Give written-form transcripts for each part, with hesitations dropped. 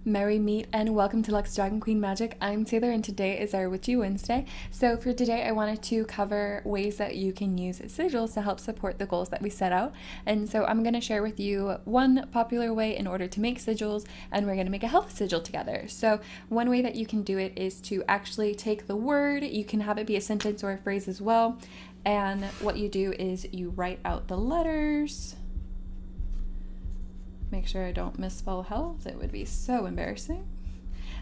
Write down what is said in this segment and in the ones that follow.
Merry meet and welcome to Lux Dragon Queen Magic. I'm Taylor and today is our Witchy Wednesday. So for today I wanted to cover ways that you can use sigils to help support the goals that we set out. And so I'm going to share with you one popular way in order to make sigils, and we're going to make a health sigil together. So one way that you can do it is to actually take the word, you can have it be a sentence or a phrase as well, and what you do is you write out the letters. Make sure I don't misspell health. It would be so embarrassing.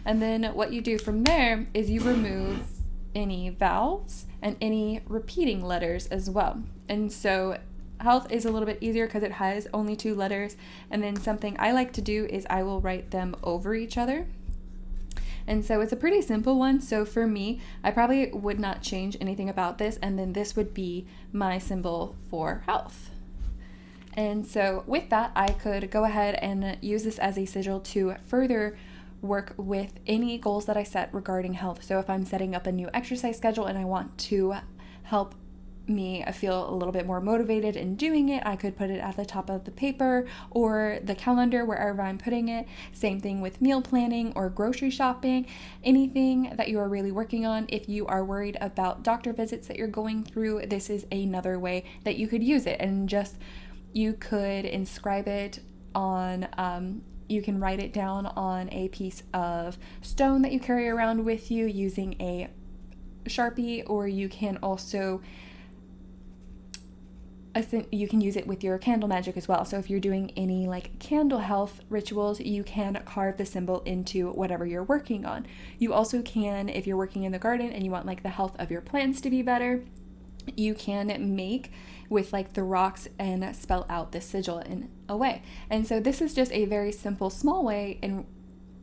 And then what you do from there is you remove any vowels and any repeating letters as well. And so health is a little bit easier because it has only 2 letters. And then something I like to do is I will write them over each other. And so it's a pretty simple one. So for me, I probably would not change anything about this. And then this would be my symbol for health. And so with that, I could go ahead and use this as a sigil to further work with any goals that I set regarding health. So if I'm setting up a new exercise schedule and I want to help me feel a little bit more motivated in doing it, I could put it at the top of the paper or the calendar, wherever I'm putting it. Same thing with meal planning or grocery shopping, anything that you are really working on. If you are worried about doctor visits that you're going through, this is another way that you could use it. And just you could inscribe it on, you can write it down on a piece of stone that you carry around with you using a Sharpie, or you can also, you can use it with your candle magic as well. So if you're doing any like candle health rituals, you can carve the symbol into whatever you're working on. You also can, if you're working in the garden and you want like the health of your plants to be better, you can make with like the rocks and spell out the sigil in a way. And so this is just a very simple, small way in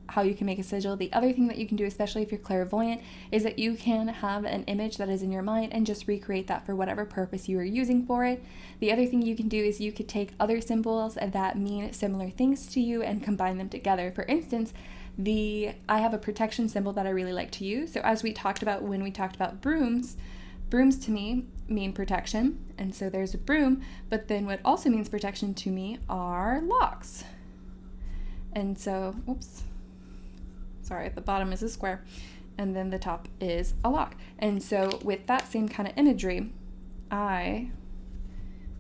how you can make a sigil. The other thing that you can do, especially if you're clairvoyant, is that you can have an image that is in your mind and just recreate that for whatever purpose you are using for it. The other thing you can do is you could take other symbols that mean similar things to you and combine them together. For instance, I have a protection symbol that I really like to use. So as we talked about when we talked about brooms to me mean protection, and so there's a broom, but then what also means protection to me are locks. And so, at the bottom is a square, and then the top is a lock. And so with that same kind of imagery, I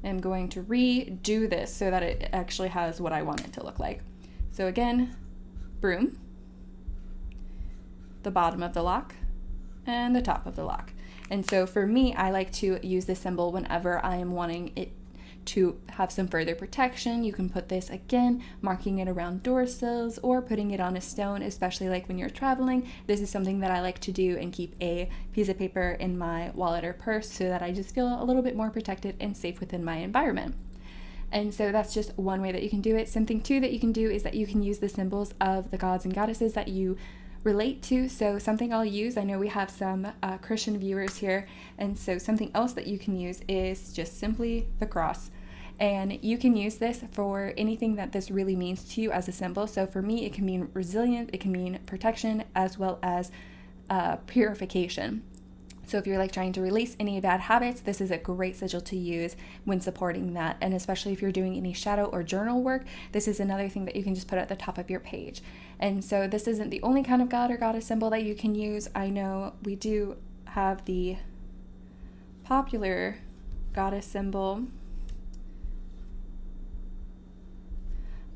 am going to redo this so that it actually has what I want it to look like. So again, broom, the bottom of the lock, and the top of the lock. And so for me, I like to use this symbol whenever I am wanting it to have some further protection. You can put this again, marking it around door sills or putting it on a stone, especially like when you're traveling. This is something that I like to do and keep a piece of paper in my wallet or purse so that I just feel a little bit more protected and safe within my environment. And so that's just one way that you can do it. Something too that you can do is that you can use the symbols of the gods and goddesses that you relate to. So something I'll use, I know we have some Christian viewers here, and so something else that you can use is just simply the cross. And you can use this for anything that this really means to you as a symbol. So for me, it can mean resilience, it can mean protection, as well as purification. So if you're like trying to release any bad habits, this is a great sigil to use when supporting that. And especially if you're doing any shadow or journal work, this is another thing that you can just put at the top of your page. And so this isn't the only kind of god or goddess symbol that you can use. I know we do have the popular goddess symbol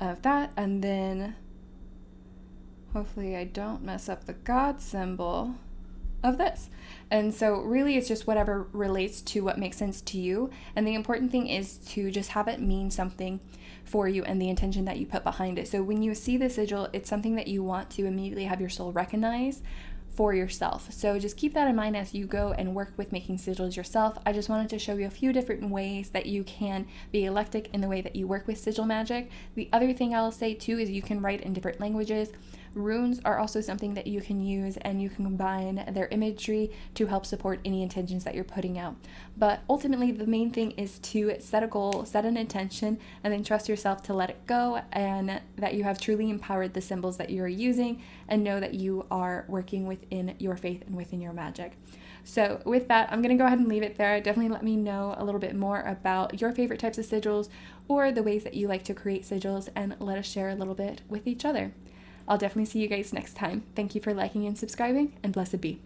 of that. And then hopefully I don't mess up the god symbol of this. And so really it's just whatever relates to what makes sense to you. And the important thing is to just have it mean something for you and the intention that you put behind it. So when you see the sigil, it's something that you want to immediately have your soul recognize for yourself. So just keep that in mind as you go and work with making sigils yourself. I just wanted to show you a few different ways that you can be eclectic in the way that you work with sigil magic. The other thing I'll say too is you can write in different languages. Runes are also something that you can use, and you can combine their imagery to help support any intentions that you're putting out. But ultimately, the main thing is to set a goal, set an intention, and then trust yourself to let it go, and that you have truly empowered the symbols that you're using, and know that you are working within your faith and within your magic. So with that, I'm going to go ahead and leave it there. Definitely let me know a little bit more about your favorite types of sigils or the ways that you like to create sigils, and let us share a little bit with each other. I'll definitely see you guys next time. Thank you for liking and subscribing, and blessed be.